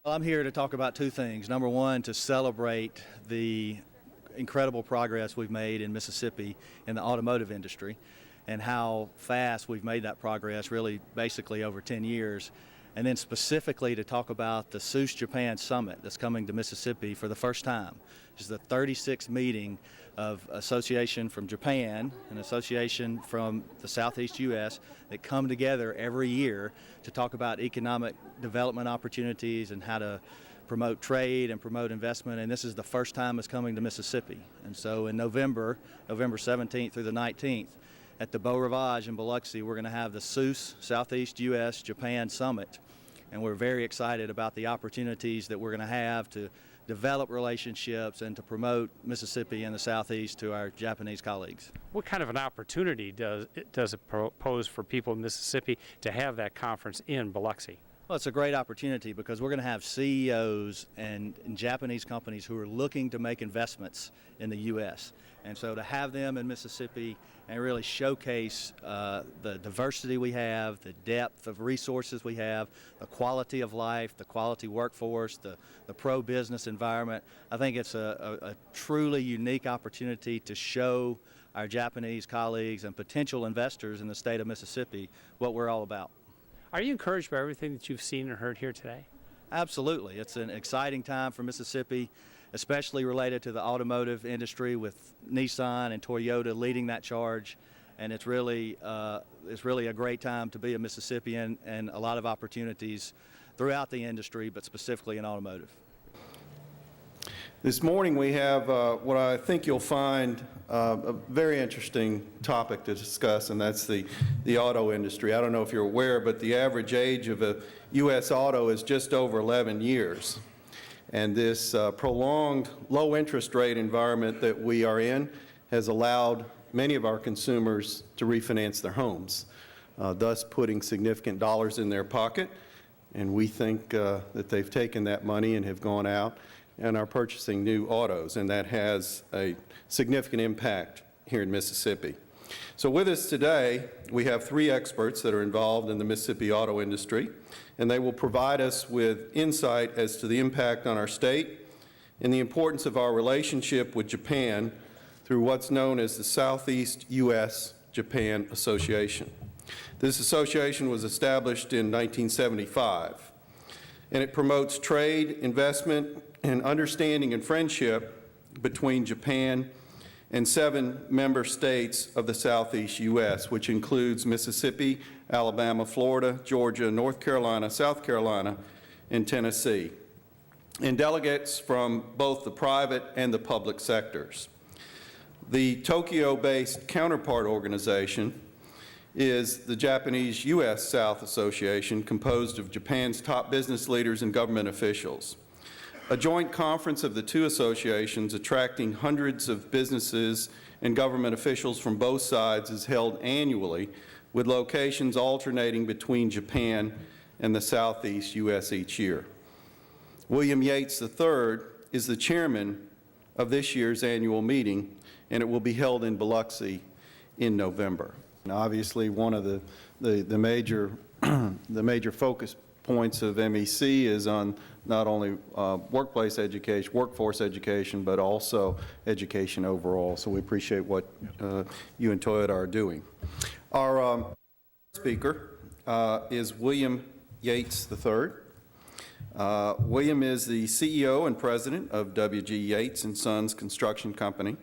Well, I'm here to talk about two things. Number one, to celebrate the incredible progress we've made in Mississippi in the automotive industry and how fast we've made that progress, really basically over 10 years. And then specifically to talk about the SEUS-Japan Summit that's coming to Mississippi for the first time. This is the 36th meeting of association from Japan and association from the Southeast U.S. that come together every year to talk about economic development opportunities and how to promote trade and promote investment. And this is the first time it's coming to Mississippi. And so in November 17th through the 19th, at the Beau Rivage in Biloxi, we're going to have the SEUS Southeast U.S. Japan Summit. And we're very excited about the opportunities that we're going to have to develop relationships and to promote Mississippi and the Southeast to our Japanese colleagues. What kind of an opportunity does it pose for people in Mississippi to have that conference in Biloxi? Well, it's a great opportunity because we're going to have CEOs and Japanese companies who are looking to make investments in the U.S. And so to have them in Mississippi and really showcase the diversity we have, the depth of resources we have, the quality of life, the quality workforce, the pro-business environment, I think it's a truly unique opportunity to show our Japanese colleagues and potential investors in the state of Mississippi what we're all about. Are you encouraged by everything that you've seen and heard here today? Absolutely. It's an exciting time for Mississippi, especially related to the automotive industry with Nissan and Toyota leading that charge. And it's really a great time to be a Mississippian and a lot of opportunities throughout the industry, but specifically in automotive. This morning we have what I think you'll find a very interesting topic to discuss, and that's the auto industry. I don't know if you're aware, but the average age of a U.S. auto is just over 11 years. And this prolonged low interest rate environment that we are in has allowed many of our consumers to refinance their homes, thus putting significant dollars in their pocket. And we think that they've taken that money and have gone out and are purchasing new autos, and that has a significant impact here in Mississippi. So with us today, we have three experts that are involved in the Mississippi auto industry, and they will provide us with insight as to the impact on our state and the importance of our relationship with Japan through what's known as the Southeast U.S. Japan Association. This association was established in 1975, and it promotes trade, investment, and understanding and friendship between Japan and 7 member states of the Southeast U.S., which includes Mississippi, Alabama, Florida, Georgia, North Carolina, South Carolina, and Tennessee, and delegates from both the private and the public sectors. The Tokyo-based counterpart organization is the Japanese U.S. South Association, composed of Japan's top business leaders and government officials. A joint conference of the two associations attracting hundreds of businesses and government officials from both sides is held annually, with locations alternating between Japan and the Southeast U.S. each year. William Yates III is the chairman of this year's annual meeting, and it will be held in Biloxi in November. And obviously, one of the major focus points of MEC is on not only workplace education, workforce education, but also education overall. So we appreciate what you and Toyota are doing. Our speaker is William Yates III. William is the CEO and president of W.G. Yates & Sons Construction Company.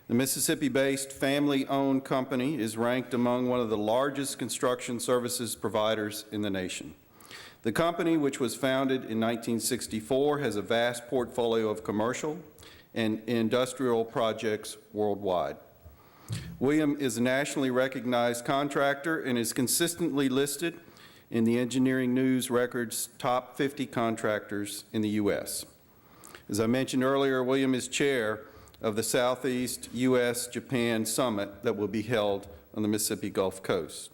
The Mississippi-based family-owned company is ranked among one of the largest construction services providers in the nation. The company, which was founded in 1964, has a vast portfolio of commercial and industrial projects worldwide. William is a nationally recognized contractor and is consistently listed in the Engineering News Record's top 50 contractors in the U.S. As I mentioned earlier, William is chair of the Southeast U.S.-Japan Summit that will be held on the Mississippi Gulf Coast.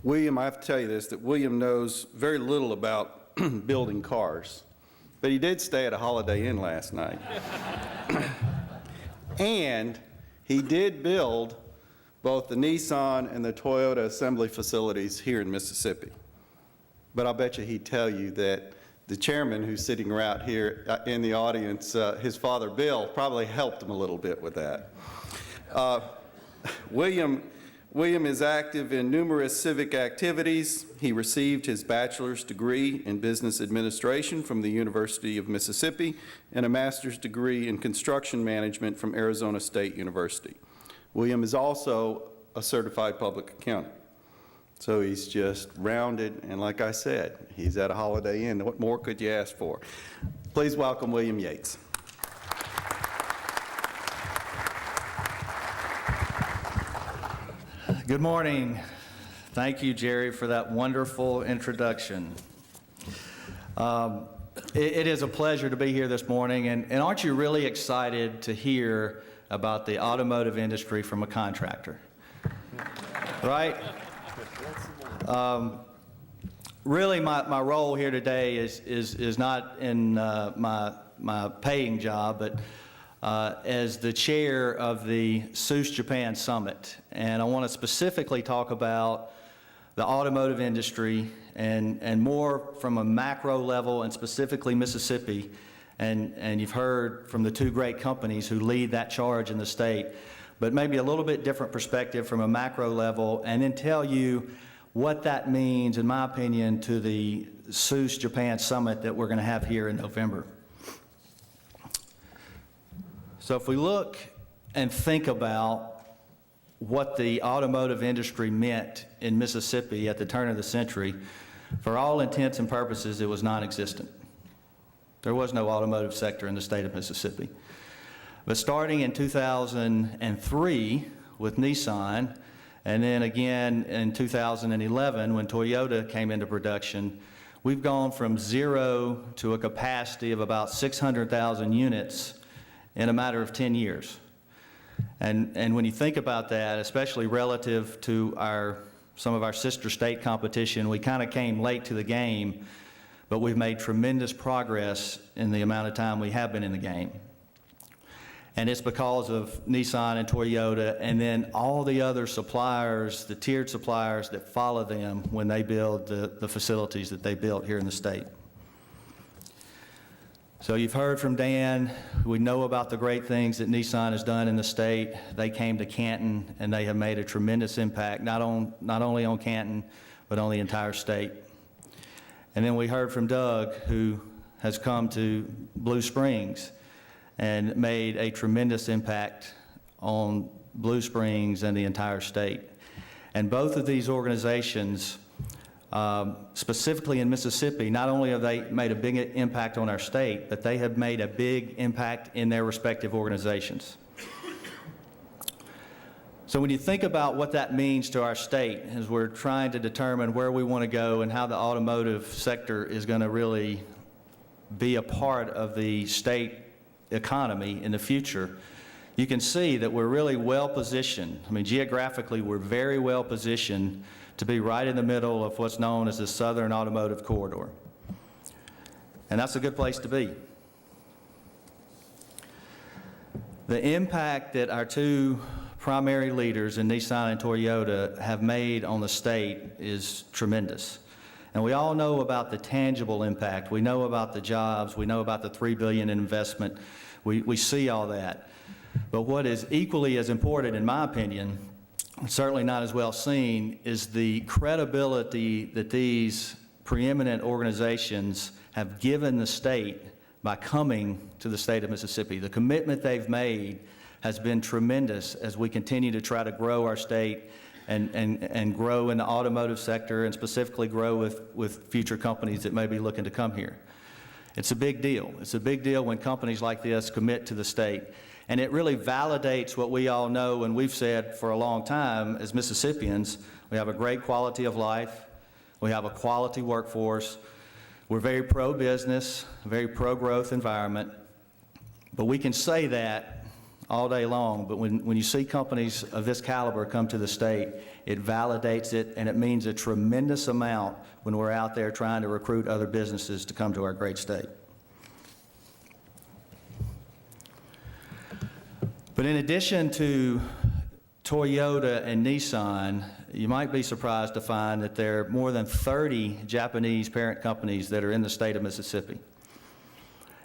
William, I have to tell you this, that William knows very little about building cars, but he did stay at a Holiday Inn last night. And he did build both the Nissan and the Toyota assembly facilities here in Mississippi. but I'll bet you he'd tell you that the chairman who's sitting right here in the audience, his father Bill, probably helped him a little bit with that. William is active in numerous civic activities. He received his bachelor's degree in business administration from the University of Mississippi and a master's degree in construction management from Arizona State University. William is also a certified public accountant. So he's just rounded, and like I said, he's at a Holiday Inn. What more could you ask for? Please welcome William Yates. Good morning. Thank you, Jerry, for that wonderful introduction. It is a pleasure to be here this morning, and aren't you really excited to hear about the automotive industry from a contractor? Right? Really, my role here today is not in my paying job, but as the chair of the SEUS-Japan Summit. And I want to specifically talk about the automotive industry and more from a macro level, and specifically Mississippi. And you've heard from the two great companies who lead that charge in the state, but maybe a little bit different perspective from a macro level, and then tell you what that means, in my opinion, to the SEUS-Japan Summit that we're going to have here in November. So if we look and think about what the automotive industry meant in Mississippi at the turn of the century, for all intents and purposes, it was non-existent. There was no automotive sector in the state of Mississippi. But starting in 2003 with Nissan, and then again in 2011 when Toyota came into production, we've gone from zero to a capacity of about 600,000 units in a matter of 10 years. And when you think about that, especially relative to some of our sister state competition, we kind of came late to the game, but we've made tremendous progress in the amount of time we have been in the game. And it's because of Nissan and Toyota, and then all the other suppliers, the tiered suppliers that follow them when they build the facilities that they built here in the state. So you've heard from Dan. We know about the great things that Nissan has done in the state. They came to Canton, and they have made a tremendous impact, not only on Canton, but on the entire state. And then we heard from Doug, who has come to Blue Springs and made a tremendous impact on Blue Springs and the entire state. And both of these organizations, specifically in Mississippi, not only have they made a big impact on our state, but they have made a big impact in their respective organizations. So when you think about what that means to our state, as we're trying to determine where we want to go and how the automotive sector is going to really be a part of the state economy in the future, you can see that we're really well positioned. I mean, geographically, we're very well positioned to be right in the middle of what's known as the Southern Automotive Corridor. And that's a good place to be. The impact that our two primary leaders in Nissan and Toyota have made on the state is tremendous. And we all know about the tangible impact. We know about the jobs. We know about the $3 billion in investment. We see all that. But what is equally as important, in my opinion, certainly not as well seen, is the credibility that these preeminent organizations have given the state by coming to the state of Mississippi. The commitment they've made has been tremendous as we continue to try to grow our state and grow in the automotive sector, and specifically grow with future companies that may be looking to come here. It's a big deal. It's a big deal when companies like this commit to the state. And it really validates what we all know and we've said for a long time as Mississippians. We have a great quality of life. We have a quality workforce. We're very pro-business, very pro-growth environment. But we can say that all day long, but when you see companies of this caliber come to the state, it validates it, and it means a tremendous amount when we're out there trying to recruit other businesses to come to our great state. But in addition to Toyota and Nissan, you might be surprised to find that there are more than 30 Japanese parent companies that are in the state of Mississippi.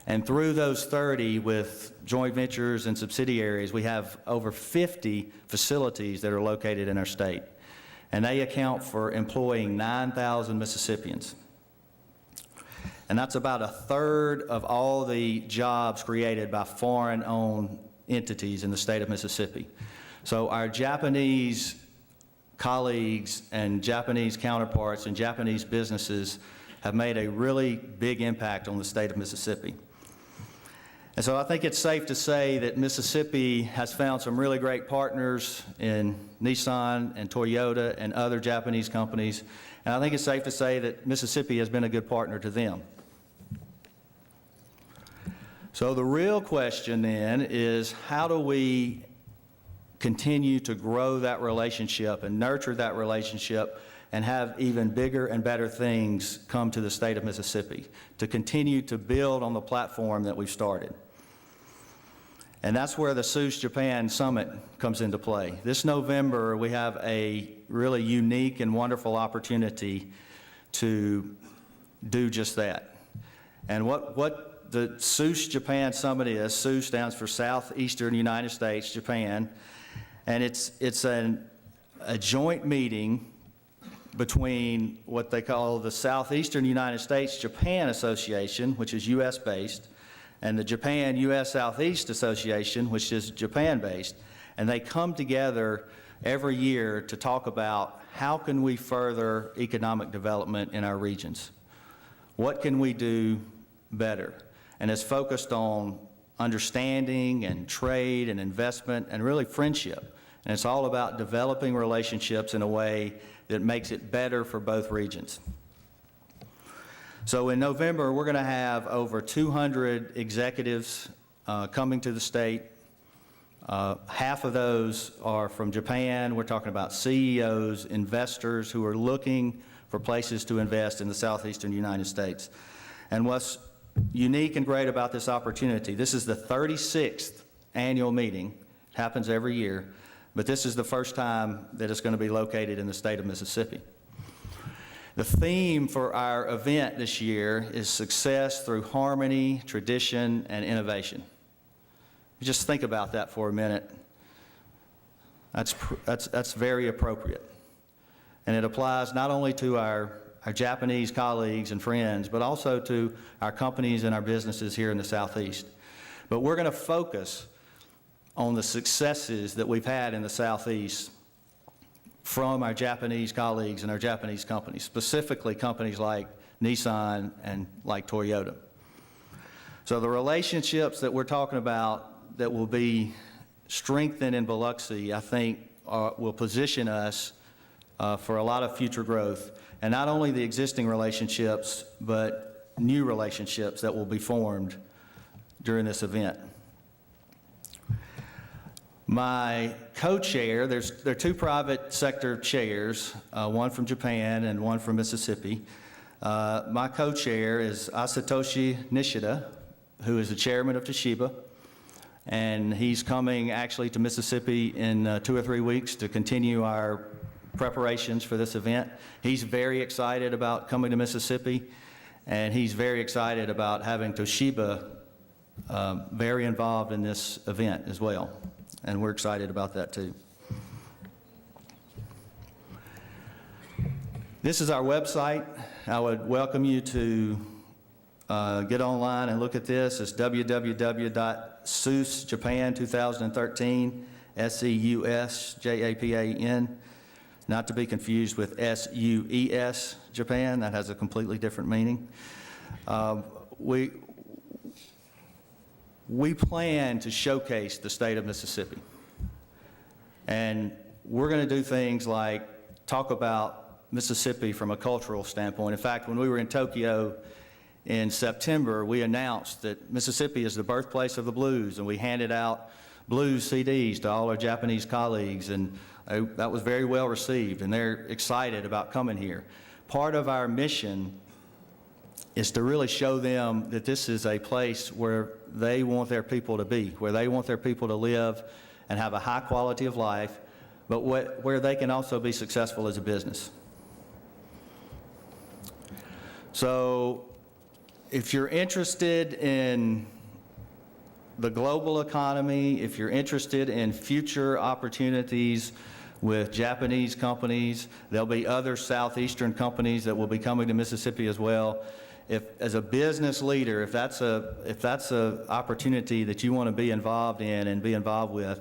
And through those 30, with joint ventures and subsidiaries, we have over 50 facilities that are located in our state. And they account for employing 9,000 Mississippians. And that's about a third of all the jobs created by foreign-owned entities in the state of Mississippi. So our Japanese colleagues and Japanese counterparts and Japanese businesses have made a really big impact on the state of Mississippi. And so I think it's safe to say that Mississippi has found some really great partners in Nissan and Toyota and other Japanese companies. And I think it's safe to say that Mississippi has been a good partner to them. So the real question then is, how do we continue to grow that relationship and nurture that relationship and have even bigger and better things come to the state of Mississippi, to continue to build on the platform that we've started? And that's where the SEUS-Japan Summit comes into play. This November, we have a really unique and wonderful opportunity to do just that. And what the SEUS-Japan Summit is, SEUS stands for Southeastern United States, Japan, and it's a joint meeting between what they call the Southeastern United States Japan Association, which is U.S.-based, and the Japan-U.S. Southeast Association, which is Japan-based. And they come together every year to talk about how can we further economic development in our regions. What can we do better? And it's focused on understanding and trade and investment and really friendship. And it's all about developing relationships in a way that makes it better for both regions. So in November, we're going to have over 200 executives coming to the state. Half of those are from Japan. We're talking about CEOs, investors who are looking for places to invest in the southeastern United States. And what's unique and great about this opportunity, this is the 36th annual meeting. It happens every year, but this is the first time that it's going to be located in the state of Mississippi. The theme for our event this year is success through harmony, tradition, and innovation. Just think about that for a minute. That's very appropriate. And it applies not only to our Japanese colleagues and friends, but also to our companies and our businesses here in the Southeast. But we're going to focus on the successes that we've had in the Southeast from our Japanese colleagues and our Japanese companies, specifically companies like Nissan and like Toyota. So the relationships that we're talking about that will be strengthened in Biloxi, I think, will position us for a lot of future growth. And not only the existing relationships, but new relationships that will be formed during this event. My co-chair, there are two private sector chairs, one from Japan and one from Mississippi. My co-chair is Asatoshi Nishida, who is the chairman of Toshiba, and he's coming actually to Mississippi in 2 or 3 weeks to continue our preparations for this event. He's very excited about coming to Mississippi, and he's very excited about having Toshiba very involved in this event as well. And we're excited about that too. This is our website. I would welcome you to get online and look at this. It's www.SEUS-Japan2013, SEUS-Japan, not to be confused with SUES Japan. That has a completely different meaning. We plan to showcase the state of Mississippi. And we're going to do things like talk about Mississippi from a cultural standpoint. In fact, when we were in Tokyo in September, we announced that Mississippi is the birthplace of the blues, and we handed out blues CDs to all our Japanese colleagues, and that was very well received, and they're excited about coming here. Part of our mission is to really show them that this is a place where they want their people to be, where they want their people to live and have a high quality of life but where they can also be successful as a business. So if you're interested in the global economy, if you're interested in future opportunities with Japanese companies, there'll be other southeastern companies that will be coming to Mississippi as well. If, as a business leader, if that's a opportunity that you want to be involved in and be involved with,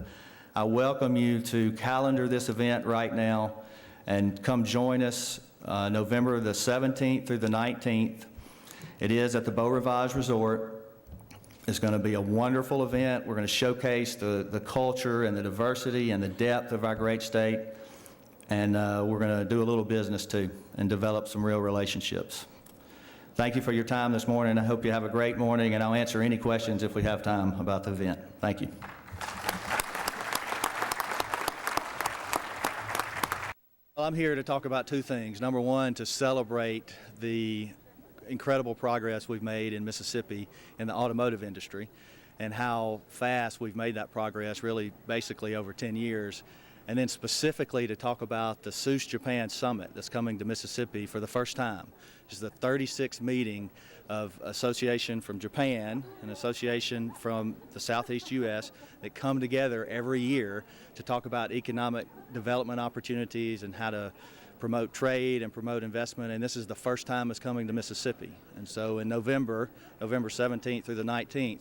I welcome you to calendar this event right now and come join us November the 17th through the 19th. It is at the Beau Rivage Resort. It's going to be a wonderful event. We're going to showcase the culture and the diversity and the depth of our great state. And we're going to do a little business too and develop some real relationships. Thank you for your time this morning. I hope you have a great morning, and I'll answer any questions if we have time about the event. Thank you. Well, I'm here to talk about two things. Number one, to celebrate the incredible progress we've made in Mississippi in the automotive industry and how fast we've made that progress, really basically over 10 years. And then specifically to talk about the SEUS-Japan summit that's coming to Mississippi for the first time. This is the 36th meeting of association from Japan and association from the Southeast U.S. that come together every year to talk about economic development opportunities and how to promote trade and promote investment, and this is the first time it's coming to Mississippi. And so in November 17th through the 19th,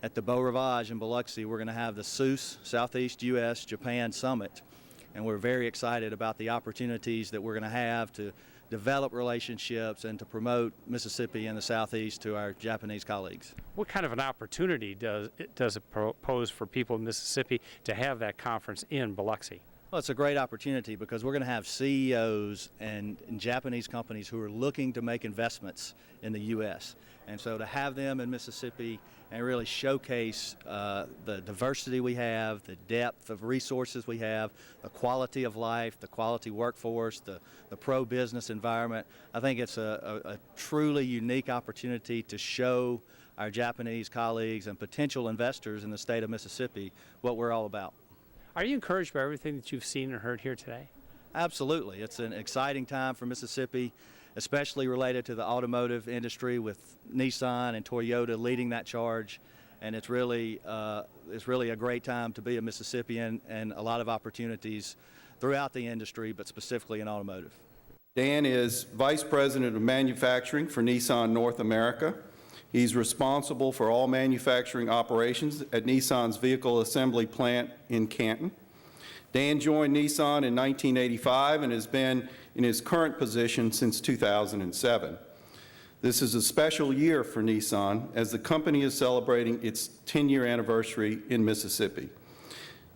at the Beau Rivage in Biloxi, we're going to have the SEUS, Southeast U.S. Japan Summit, and we're very excited about the opportunities that we're going to have to develop relationships and to promote Mississippi and the Southeast to our Japanese colleagues. What kind of an opportunity does it pose for people in Mississippi to have that conference in Biloxi? Well, it's a great opportunity because we're going to have CEOs and Japanese companies who are looking to make investments in the U.S. And so to have them in Mississippi and really showcase the diversity we have, the depth of resources we have, the quality of life, the quality workforce, the pro-business environment, I think it's a truly unique opportunity to show our Japanese colleagues and potential investors in the state of Mississippi what we're all about. Are you encouraged by everything that you've seen and heard here today? Absolutely. It's an exciting time for Mississippi, especially related to the automotive industry with Nissan and Toyota leading that charge. And it's really a great time to be a Mississippian and a lot of opportunities throughout the industry, but specifically in automotive. Dan is Vice President of Manufacturing for Nissan North America. He's responsible for all manufacturing operations at Nissan's vehicle assembly plant in Canton. Dan joined Nissan in 1985 and has been in his current position since 2007. This is a special year for Nissan as the company is celebrating its 10-year anniversary in Mississippi.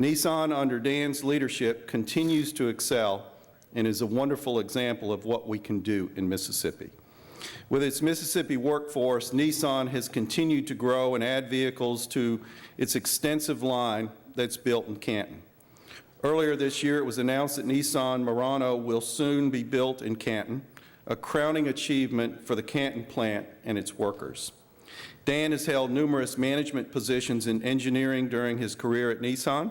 Nissan, under Dan's leadership, continues to excel and is a wonderful example of what we can do in Mississippi. With its Mississippi workforce, Nissan has continued to grow and add vehicles to its extensive line that's built in Canton. Earlier this year, it was announced that Nissan Murano will soon be built in Canton, a crowning achievement for the Canton plant and its workers. Dan has held numerous management positions in engineering during his career at Nissan.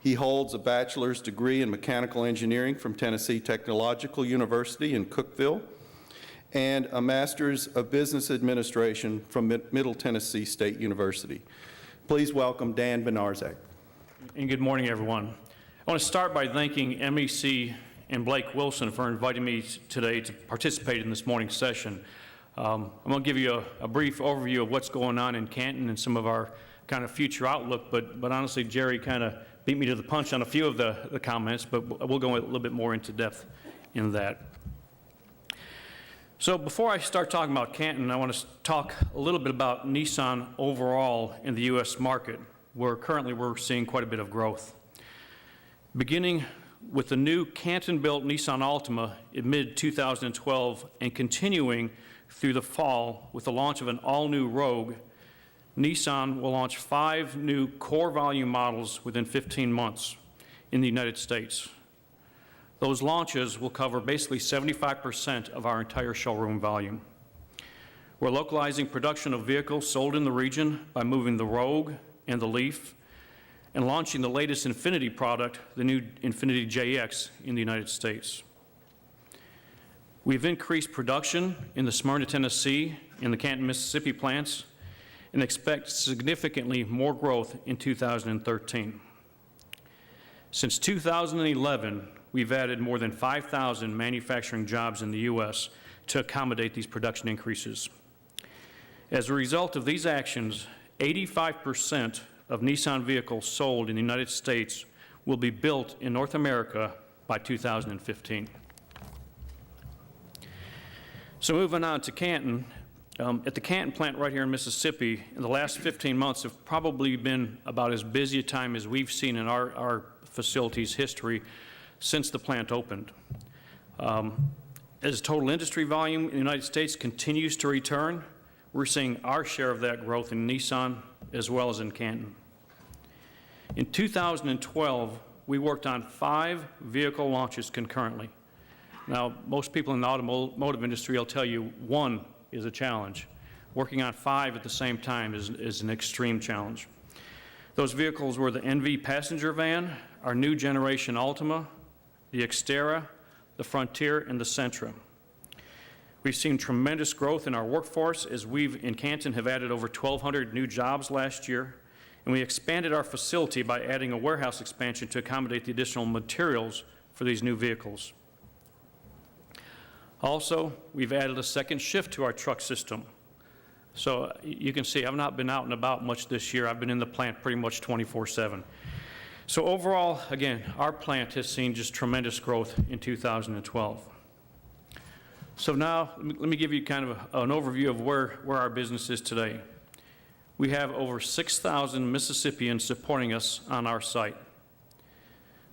He holds a bachelor's degree in mechanical engineering from Tennessee Technological University in Cookeville, and a Master's of Business Administration from Middle Tennessee State University. Please welcome Dan Benarzak. And good morning, everyone. I want to start by thanking MEC and Blake Wilson for inviting me today to participate in this morning's session. I'm going to give you a brief overview of what's going on in Canton and some of our kind of future outlook, but honestly, Jerry kind of beat me to the punch on a few of the comments, but we'll go a little bit more into depth in that. So before I start talking about Canton, I want to talk a little bit about Nissan overall in the U.S. market, where currently we're seeing quite a bit of growth. Beginning with the new Canton-built Nissan Altima in mid-2012 and continuing through the fall with the launch of an all-new Rogue, Nissan will launch 5 new core volume models within 15 months in the United States. Those launches will cover basically 75% of our entire showroom volume. We're localizing production of vehicles sold in the region by moving the Rogue and the Leaf, and launching the latest Infinity product, the new Infinity JX, in the United States. We've increased production in the Smyrna, Tennessee, and the Canton, Mississippi plants, and expect significantly more growth in 2013. Since 2011, we've added more than 5,000 manufacturing jobs in the U.S. to accommodate these production increases. As a result of these actions, 85% of Nissan vehicles sold in the United States will be built in North America by 2015. So moving on to Canton, at the Canton plant right here in Mississippi, in the last 15 months have probably been about as busy a time as we've seen in our facility's history since the plant opened. As total industry volume in the United States continues to return, we're seeing our share of that growth in Nissan as well as in Canton. In 2012, we worked on 5 vehicle launches concurrently. Now, most people in the automotive industry will tell you 1 is a challenge. Working on 5 at the same time is an extreme challenge. Those vehicles were the NV passenger van, our new generation Altima, the Xterra, the Frontier, and the Sentra. We've seen tremendous growth in our workforce as we've, in Canton, have added over 1,200 new jobs last year, and we expanded our facility by adding a warehouse expansion to accommodate the additional materials for these new vehicles. Also, we've added a second shift to our truck system. So you can see I've not been out and about much this year. I've been in the plant pretty much 24/7. So overall, again, our plant has seen just tremendous growth in 2012. So now let me give you kind of an overview of where our business is today. We have over 6,000 Mississippians supporting us on our site.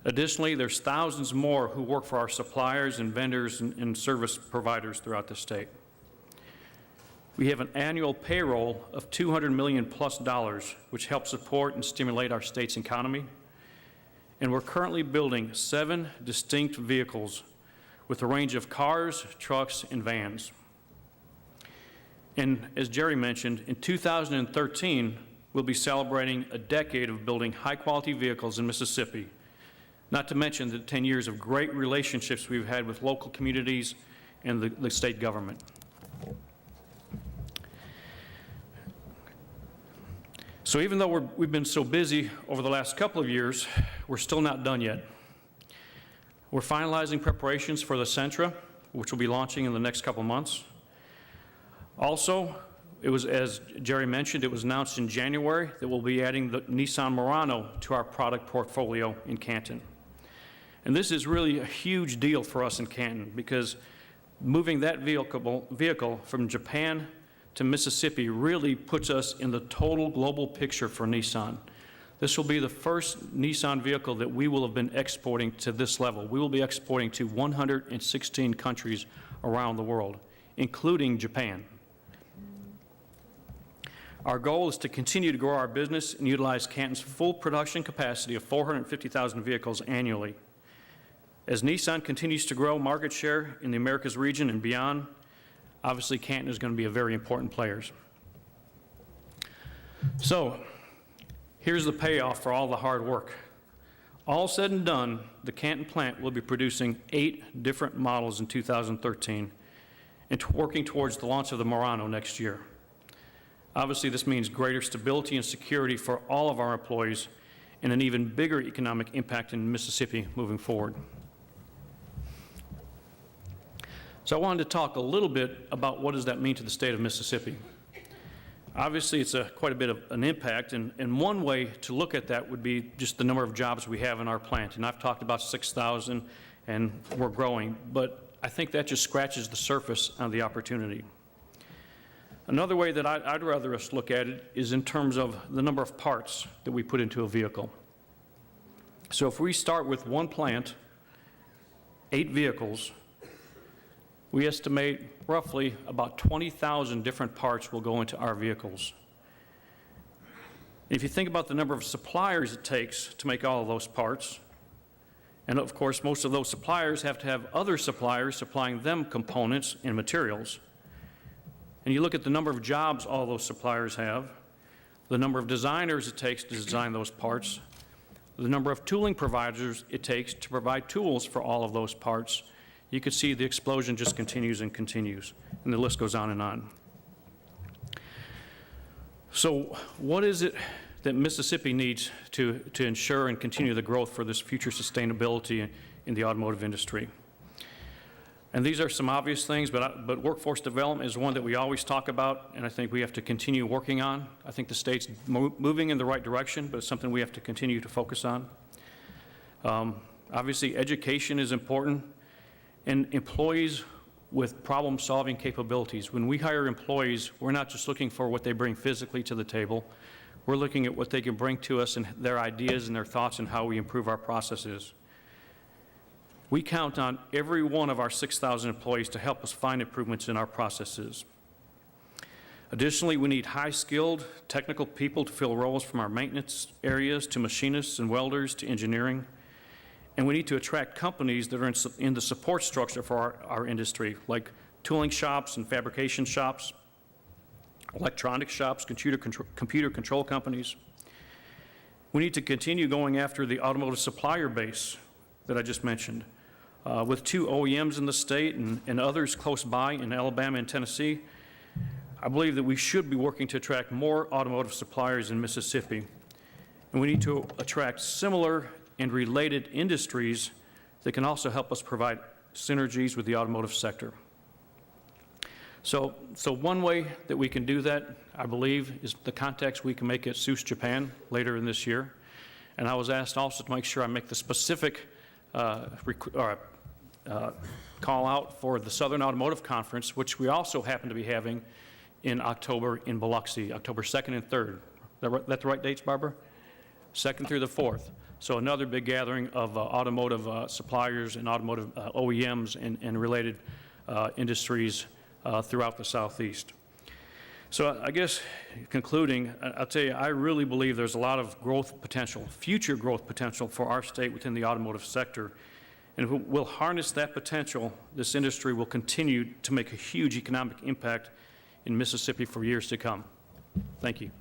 Additionally, there's thousands more who work for our suppliers and vendors and service providers throughout the state. We have an annual payroll of $200 million plus, which helps support and stimulate our state's economy. And we're currently building 7 distinct vehicles with a range of cars, trucks, and vans. And as Jerry mentioned, in 2013, we'll be celebrating a decade of building high-quality vehicles in Mississippi, not to mention the 10 years of great relationships we've had with local communities and the state government. So even though we've been so busy over the last couple of years, we're still not done yet. We're finalizing preparations for the Sentra, which will be launching in the next couple of months. Also, it was, as Jerry mentioned, it was announced in January that we'll be adding the Nissan Murano to our product portfolio in Canton. And this is really a huge deal for us in Canton because moving that vehicle from Japan to Mississippi really puts us in the total global picture for Nissan. This will be the first Nissan vehicle that we will have been exporting to this level. We will be exporting to 116 countries around the world, including Japan. Our goal is to continue to grow our business and utilize Canton's full production capacity of 450,000 vehicles annually. As Nissan continues to grow market share in the Americas region and beyond, obviously Canton is going to be a very important player. So, here's the payoff for all the hard work. All said and done, the Canton plant will be producing 8 different models in 2013 and working towards the launch of the Murano next year. Obviously, this means greater stability and security for all of our employees and an even bigger economic impact in Mississippi moving forward. So I wanted to talk a little bit about what does that mean to the state of Mississippi. Obviously, it's quite a bit of an impact, and one way to look at that would be just the number of jobs we have in our plant. And I've talked about 6,000, and we're growing, but I think that just scratches the surface on the opportunity. Another way that I'd rather us look at it is in terms of the number of parts that we put into a vehicle. So if we start with one plant, 8 vehicles, we estimate roughly about 20,000 different parts will go into our vehicles. If you think about the number of suppliers it takes to make all of those parts, and of course most of those suppliers have to have other suppliers supplying them components and materials, and you look at the number of jobs all those suppliers have, the number of designers it takes to design those parts, the number of tooling providers it takes to provide tools for all of those parts, you can see the explosion just continues and continues, and the list goes on and on. So what is it that Mississippi needs to ensure and continue the growth for this future sustainability in the automotive industry? And these are some obvious things, but workforce development is one that we always talk about, and I think we have to continue working on. I think the state's moving in the right direction, but it's something we have to continue to focus on. Obviously, education is important, and employees with problem-solving capabilities. When we hire employees, we're not just looking for what they bring physically to the table. We're looking at what they can bring to us and their ideas and their thoughts and how we improve our processes. We count on every one of our 6,000 employees to help us find improvements in our processes. Additionally, we need high-skilled technical people to fill roles from our maintenance areas to machinists and welders to engineering. And we need to attract companies that are in the support structure for our industry, like tooling shops and fabrication shops, electronic shops, computer control companies. We need to continue going after the automotive supplier base that I just mentioned. With 2 OEMs in the state and others close by in Alabama and Tennessee, I believe that we should be working to attract more automotive suppliers in Mississippi. And we need to attract similar and related industries that can also help us provide synergies with the automotive sector. So one way that we can do that, I believe, is the contacts we can make at SEUS-Japan later in this year. And I was asked also to make sure I make the specific call out for the Southern Automotive Conference, which we also happen to be having in October in Biloxi, October 2nd and 3rd. That the right dates, Barbara? 2nd through the 4th. So another big gathering of automotive suppliers and automotive OEMs and related industries throughout the Southeast. So I guess concluding, I'll tell you, I really believe there's a lot of growth potential, future growth potential for our state within the automotive sector. And if we'll harness that potential, this industry will continue to make a huge economic impact in Mississippi for years to come. Thank you.